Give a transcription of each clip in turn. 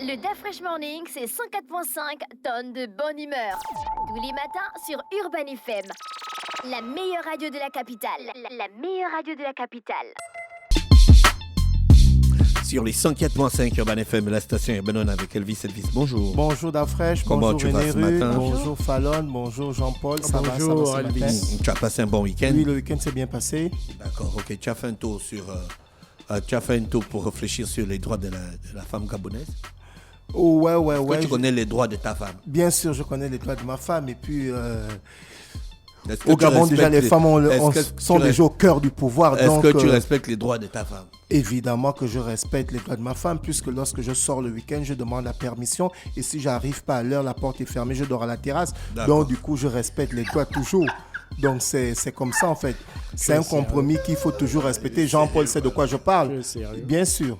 Le DAF Fresh Morning, c'est 104.5 tonnes de bonne humeur. Tous les matins sur Urban FM. La meilleure radio de la capitale. La meilleure radio de la capitale. Sur les 104.5 Urban FM, la station Urban avec Elvis. Bonjour. Bonjour Dafresh, Comment bonjour tu vas ce René matin? bonjour Fallon, bonjour Jean-Paul, ça va Bonjour ce Elvis. matin? Tu as passé un bon week-end? Oui, le week-end s'est bien passé. D'accord, ok. Tu as fait un tour tu as fait un tour pour réfléchir sur les droits de la femme gabonaise? Oh, ouais. Est-ce que tu connais les droits de ta femme? Bien sûr, je connais les droits de ma femme et puis... Est-ce que Au tu Gabon, déjà, les femmes sont déjà au cœur du pouvoir. Est-ce que tu respectes les droits de ta femme? Évidemment que je respecte les droits de ma femme, puisque lorsque je sors le week-end, je demande la permission. Et si j'arrive pas à l'heure, la porte est fermée, je dors à la terrasse. Donc, du coup, je respecte les droits toujours. Donc, c'est comme ça, en fait. C'est un compromis qu'il faut toujours respecter. Jean-Paul sait de quoi je parle. Bien sûr.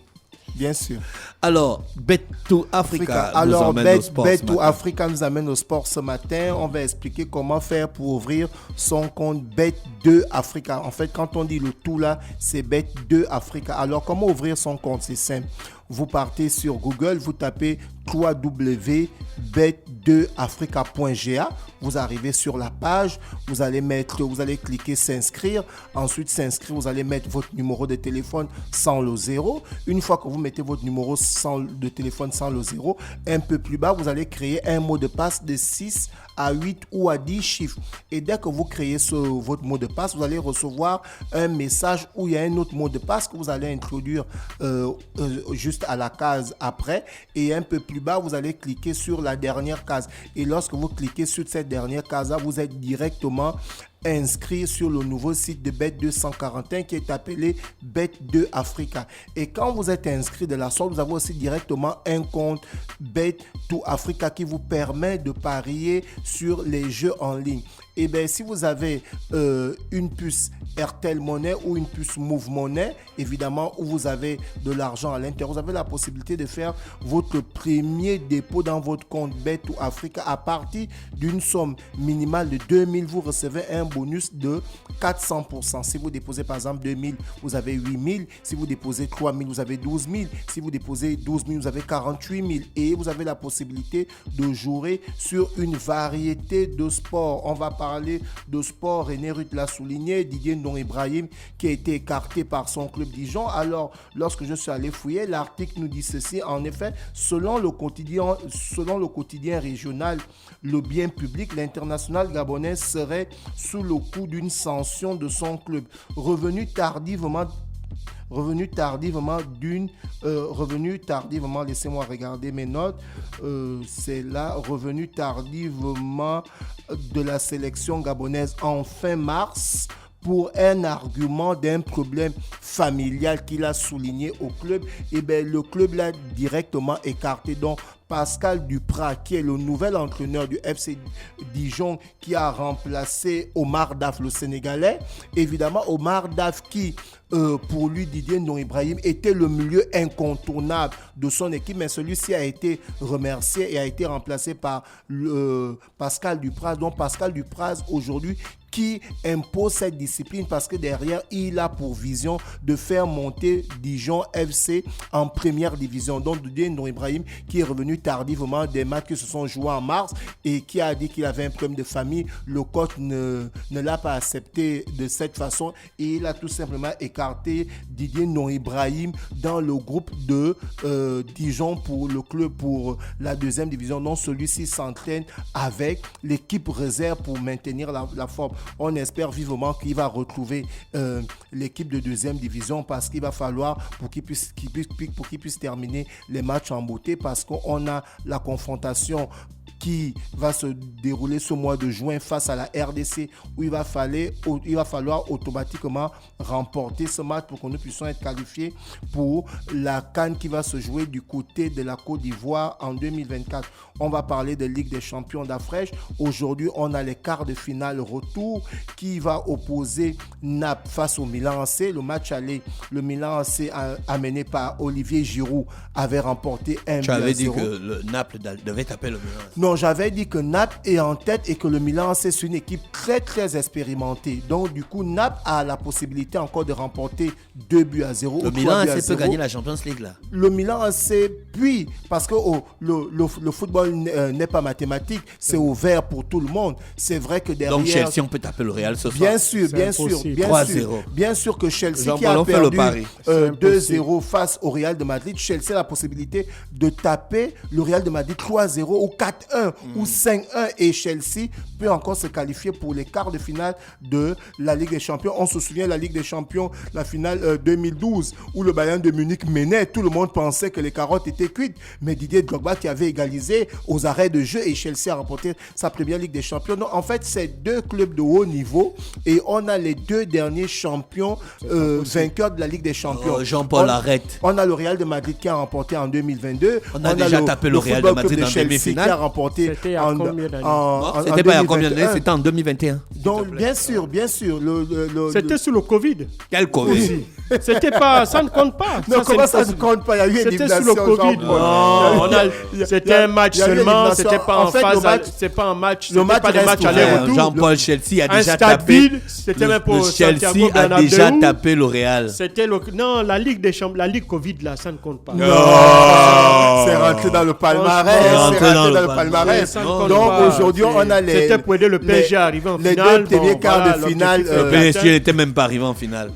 Bien sûr. Alors, Bet to Africa Alors, nous amène au sport. Bet ce to matin. Africa nous amène au sport ce matin. On va expliquer comment faire pour ouvrir son compte Bet2 Africa. En fait, quand on dit le tout là, c'est Bet2 Africa. Alors, comment ouvrir son compte? C'est simple. Vous partez sur Google, vous tapez www.bet2africa.ga. Vous arrivez sur la page, vous allez cliquer s'inscrire. Ensuite, s'inscrire, vous allez mettre votre numéro de téléphone sans le 0. Une fois que vous mettez votre numéro de téléphone sans le 0, un peu plus bas, vous allez créer un mot de passe de 6 à 8 ou à 10 chiffres. Et dès que vous créez votre mot de passe, vous allez recevoir un message où il y a un autre mot de passe que vous allez introduire juste à la case après. Et un peu plus bas, vous allez cliquer sur la dernière case. Et lorsque vous cliquez sur cette dernière case-là, vous êtes directement inscrit sur le nouveau site de Bet241 qui est appelé Bet2 Africa. Et quand vous êtes inscrit de la sorte, vous avez aussi directement un compte Bet2 Africa qui vous permet de parier sur les jeux en ligne. Et bien, si vous avez une puce Airtel Money ou une puce Move Money, évidemment, où vous avez de l'argent à l'intérieur, vous avez la possibilité de faire votre premier dépôt dans votre compte Bet2 Africa à partir d'une somme minimale de 2000. Vous recevez un bonus de 400%. Si vous déposez par exemple 2000, vous avez 8000. Si vous déposez 3000, vous avez 12 000. Si vous déposez 12 000, vous avez 48 000. Et vous avez la possibilité de jouer sur une variété de sports. On va parler de sport. René Ruth l'a souligné. Didier Ndong Ibrahim qui a été écarté par son club Dijon. Alors, lorsque je suis allé fouiller, l'article nous dit ceci. En effet, selon le quotidien régional, le bien public, l'international gabonais serait sous le coup d'une sanction de son club. Revenu tardivement, laissez-moi regarder mes notes, c'est là, revenu tardivement de la sélection gabonaise en fin mars pour un argument d'un problème familial qu'il a souligné au club. Et bien, le club l'a directement écarté. Donc, Pascal Duprat, qui est le nouvel entraîneur du FC Dijon, qui a remplacé Omar Daf, le Sénégalais. Évidemment, Omar Daf qui, pour lui, Didier Ndong Ibrahim, était le milieu incontournable de son équipe, mais celui-ci a été remercié et a été remplacé par Pascal Duprat. Donc, Pascal Duprat, aujourd'hui, qui impose cette discipline parce que derrière, il a pour vision de faire monter Dijon FC en première division. Donc, Didier Ndong Ibrahim, qui est revenu tardivement des matchs qui se sont joués en mars et qui a dit qu'il avait un problème de famille. Le coach ne l'a pas accepté de cette façon et il a tout simplement écarté Didier Ndong Ibrahim dans le groupe de Dijon pour le club pour la deuxième division. Donc, celui-ci s'entraîne avec l'équipe réserve pour maintenir la forme. On espère vivement qu'il va retrouver l'équipe de deuxième division parce qu'il va falloir pour qu'il puisse terminer les matchs en beauté parce qu'on a la confrontation qui va se dérouler ce mois de juin face à la RDC où il va falloir automatiquement remporter ce match pour que nous puissions être qualifiés pour la CAN qui va se jouer du côté de la Côte d'Ivoire en 2024. On va parler de Ligue des champions d'Afrique. Aujourd'hui, on a les quarts de finale retour qui va opposer Naples face au Milan AC. Le match aller, le Milan AC amené par Olivier Giroud avait remporté 1-0. Tu avais dit que le Naples devait taper le Milan. Non, j'avais dit que Naples est en tête et que le Milan AC, c'est une équipe très, très expérimentée. Donc, du coup, Naples a la possibilité encore de remporter 2-0. Le Milan AC peut gagner la Champions League, là. Le Milan AC, puis, parce que le football n'est pas mathématique, c'est ouvert pour tout le monde. C'est vrai que derrière... Donc, Chelsea, on peut taper le Real ce soir. Bien sûr, bien sûr. 3-0. Bien sûr que Chelsea, Jean-Paul, qui a perdu 2-0 face au Real de Madrid, Chelsea a la possibilité de taper le Real de Madrid 3-0 ou 4-1 ou 5-1 et Chelsea peut encore se qualifier pour les quarts de finale de la Ligue des Champions. On se souvient de la Ligue des Champions, la finale 2012 où le Bayern de Munich menait. Tout le monde pensait que les carottes étaient cuites, mais Didier Drogba qui avait égalisé aux arrêts de jeu et Chelsea a remporté sa première Ligue des Champions. Donc, en fait, c'est deux clubs de haut niveau et on a les deux derniers champions vainqueurs de la Ligue des Champions. Oh, Jean-Paul, arrête. On a le Real de Madrid qui a remporté en 2022. On a déjà tapé le Real de Madrid en demi-finale. Qui a remporté c'était en combien d'années? C'était pas il y a combien d'années? C'était en 2021. Donc, bien sûr. C'était sous le Covid. Quel Covid? C'était pas, ça ne compte pas. Non, comment ça ne compte pas? Il y a eu une C'était sous le Covid. C'était un match seulement. C'était pas en phase. C'était pas un match. Le match pas des matchs aller-retour. Jean-Paul, Chelsea a Un déjà stade tapé. vide. C'était même pour Chelsea Santiago a déjà Bernabéu. tapé le Real. C'était non, la Ligue des Champions, la Ligue Covid là, ça ne compte pas. C'est rentré dans le palmarès. C'est rentré dans le palmarès. Donc aujourd'hui, on a les. C'était pour aider le PSG à arriver en les finale. deux premiers quarts de finale. Le PSG n'était même pas arrivé en finale.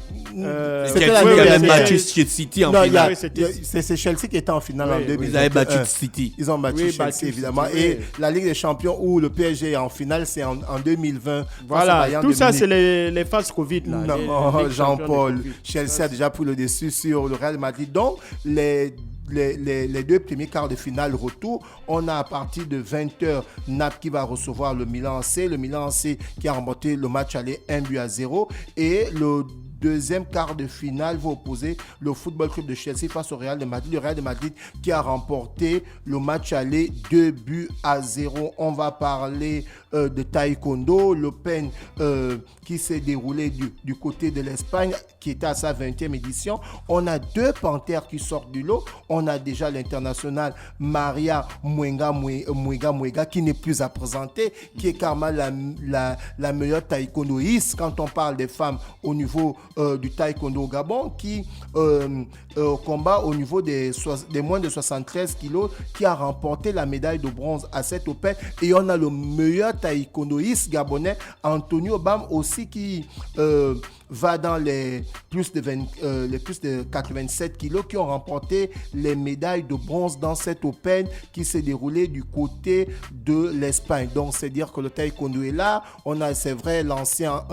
C'était Chelsea la a même dernière. battu City en Non, finale. c'est Chelsea qui était en finale en 2021. Ils avaient battu City. Ils ont battu Chelsea, évidemment. Et la Ligue des Champions où le PSG est en finale, c'est en 2020. Voilà, tout ça, c'est les phases Covid. Là, non, Jean-Paul, Chelsea a déjà pris le dessus sur le Real Madrid. Donc, les deux premiers quarts de finale retour, on a à partir de 20h Naples qui va recevoir le Milan AC. Le Milan AC qui a remporté le match aller 1-0. Et le deuxième quart de finale va opposer le Football Club de Chelsea face au Real de Madrid. Le Real de Madrid qui a remporté le match aller 2-0. On va parler de taekwondo, l'Open qui s'est déroulé du côté de l'Espagne, qui était à sa 20e édition. On a deux panthères qui sortent du lot. On a déjà l'international Maria Muega qui n'est plus à présenter, qui est carrément la meilleure taekwondoïste quand on parle des femmes au niveau du taekwondo au Gabon, qui combat au niveau des moins de 73 kilos, qui a remporté la médaille de bronze à cette Open. Et on a le meilleur taekwondoïste gabonais, Antonio Bam, aussi qui va dans les plus de 87 kilos, qui ont remporté les médailles de bronze dans cette Open qui s'est déroulée du côté de l'Espagne. Donc, c'est dire que le taekwondo est là. On a, c'est vrai, l'ancien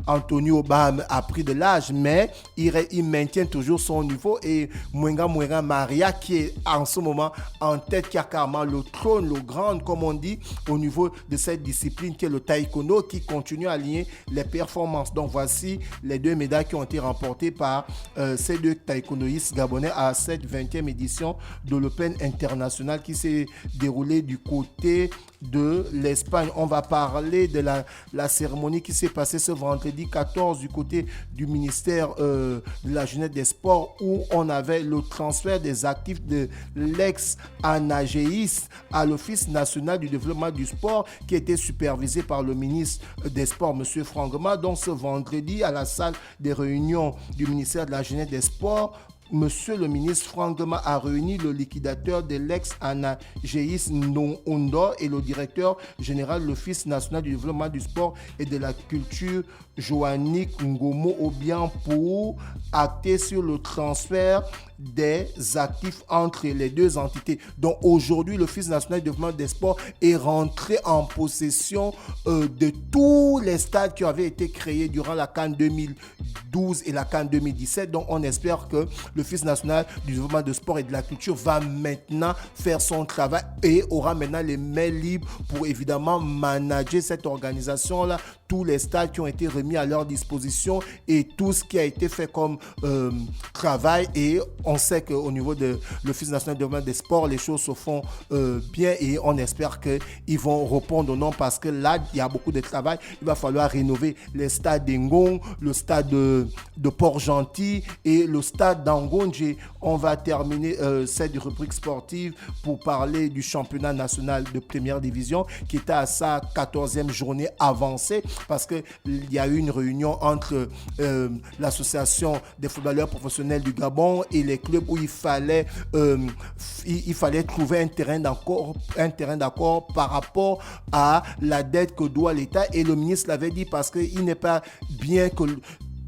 Antonio Bam a pris de l'âge, mais il maintient toujours son niveau. Et Muega Maria, qui est en ce moment en tête, qui a carrément le trône, le grand, comme on dit, au niveau de cette discipline qui est le taekwondo, qui continue à aligner les performances. Donc, voici les deux médailles qui ont été remportées par ces deux taekwondoïstes gabonais à cette 20e édition de l'Open international qui s'est déroulée du côté de l'Espagne. On va parler de la cérémonie qui s'est passée ce vendredi 14 du côté du ministère de la Jeunesse des Sports, où on avait le transfert des actifs de l'ex-ANAGEIS à l'Office national du développement du sport, qui était supervisé par le ministre des Sports, M. Frangema. Donc ce vendredi, à la salle des réunions du ministère de la Jeunesse des Sports, Monsieur le ministre Frangema a réuni le liquidateur de l'ex-ANAGEIS Ondor et le directeur général de l'Office national du développement du sport et de la culture, Joannick Ngomo Obiang, pour acter sur le transfert des actifs entre les deux entités. Donc aujourd'hui, l'Office national du développement des sports est rentré en possession de tous les stades qui avaient été créés durant la CAN 2012 et la CAN 2017. Donc on espère que l'Office national du développement du sport et de la culture va maintenant faire son travail et aura maintenant les mains libres pour évidemment manager cette organisation-là tous les stades qui ont été remis à leur disposition et tout ce qui a été fait comme travail. Et on sait qu'au niveau de l'Office national de développement des sports, les choses se font bien et on espère qu'ils vont répondre au nom parce que là, il y a beaucoup de travail. Il va falloir rénover les stades d'Engong, le stade de Port-Gentil et le stade d'Angonje. On va terminer cette rubrique sportive pour parler du championnat national de première division qui était à sa 14e journée avancée parce qu'il y a eu une réunion entre l'association des footballeurs professionnels du Gabon et les clubs où il fallait trouver un terrain d'accord par rapport à la dette que doit l'État. Et le ministre l'avait dit parce qu'il n'est pas bien que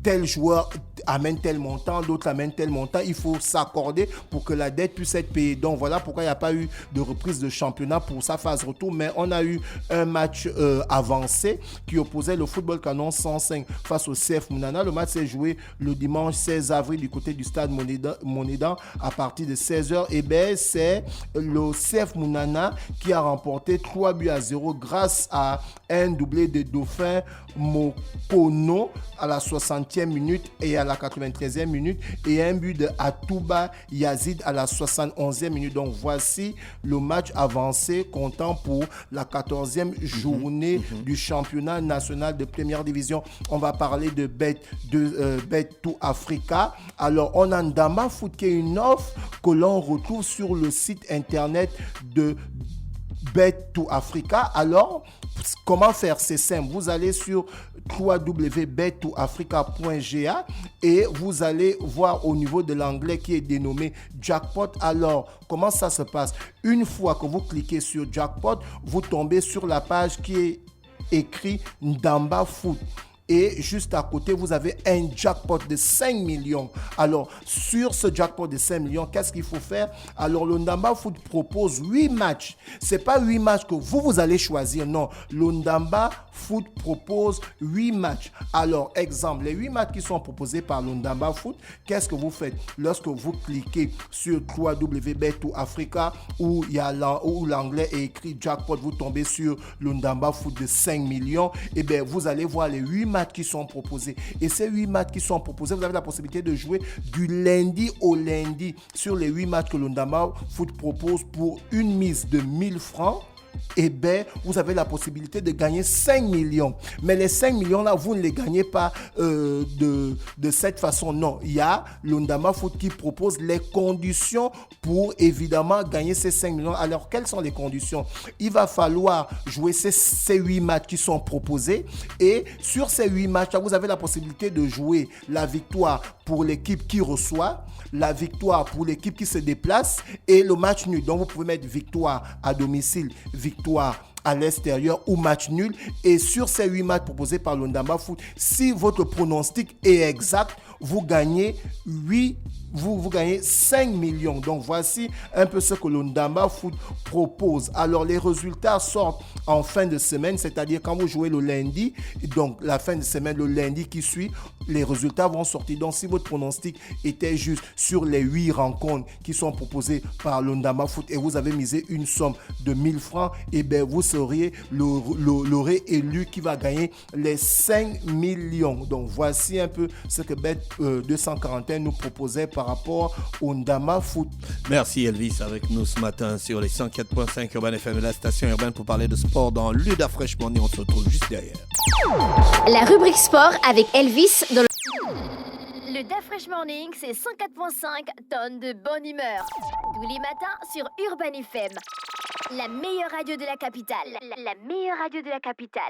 tel joueur amène tel montant, l'autre amène tel montant. Il faut s'accorder pour que la dette puisse être payée. Donc voilà pourquoi il n'y a pas eu de reprise de championnat pour sa phase retour. Mais on a eu un match avancé qui opposait le Football Canon 105 face au CF Mounana. Le match s'est joué le dimanche 16 avril du côté du stade Monédan à partir de 16h. Et bien c'est le CF Mounana qui a remporté 3-0 grâce à un doublé de Dauphin Mokono à la 60e minute et à la 93e minute et un but de Atouba Yazid à la 71e minute. Donc voici le match avancé comptant pour la 14e journée du championnat national de première division. On va parler de Bet2 Africa. Alors on a Ndamba Foot qui est une offre que l'on retrouve sur le site internet de Bet2 Africa. Alors comment faire? C'est simple. Vous allez sur www.bet2africa.ga et vous allez voir au niveau de l'onglet qui est dénommé Jackpot. Alors, comment ça se passe? Une fois que vous cliquez sur Jackpot, vous tombez sur la page qui est écrit Ndamba Foot. Et juste à côté, vous avez un jackpot de 5 millions. Alors, sur ce jackpot de 5 millions, qu'est-ce qu'il faut faire? Alors, le Ndamba Foot propose 8 matchs. Ce n'est pas 8 matchs que vous allez choisir. Non, le Ndamba Foot propose 8 matchs. Alors, exemple, les 8 matchs qui sont proposés par le Ndamba Foot, qu'est-ce que vous faites? Lorsque vous cliquez sur www.bet2africa où l'anglais est écrit jackpot, vous tombez sur le Ndamba Foot de 5 millions. Et bien, vous allez voir les 8 matchs qui sont proposés. Et ces 8 matchs qui sont proposés, vous avez la possibilité de jouer du lundi au lundi sur les 8 matchs que le Ndamba Foot propose pour une mise de 1000 francs. Eh bien, vous avez la possibilité de gagner 5 millions. Mais les 5 millions-là, vous ne les gagnez pas de cette façon. Non, il y a le Ndamba Foot qui propose les conditions pour évidemment gagner ces 5 millions. Alors, quelles sont les conditions? Il va falloir jouer ces 8 matchs qui sont proposés. Et sur ces 8 matchs, vous avez la possibilité de jouer la victoire pour l'équipe qui reçoit, la victoire pour l'équipe qui se déplace et le match nul. Donc, vous pouvez mettre victoire à domicile, victoire à l'extérieur ou match nul. Et sur ces 8 matchs proposés par le Ndamba Foot, si votre pronostic est exact, vous gagnez 5 millions. Donc voici un peu ce que le Ndamba Foot propose. Alors les résultats sortent en fin de semaine, c'est-à-dire quand vous jouez le lundi, donc la fin de semaine, le lundi qui suit, les résultats vont sortir. Donc si votre pronostic était juste sur les 8 rencontres qui sont proposées par le Ndamba Foot et vous avez misé une somme de 1000 francs, et bien vous seriez l'aurait élu qui va gagner les 5 millions. Donc voici un peu ce que Bet241 nous proposait par rapport au Ndamba Foot. Merci Elvis avec nous ce matin sur les 104.5 Urban FM, la station urbaine pour parler de sport dans Luda Fresh Morning. On se retrouve juste derrière. La rubrique sport avec Elvis dans le Da Fresh Morning, c'est 104.5 tonnes de bonne humeur. Tous les matins sur Urban FM. La meilleure radio de la capitale. La meilleure radio de la capitale.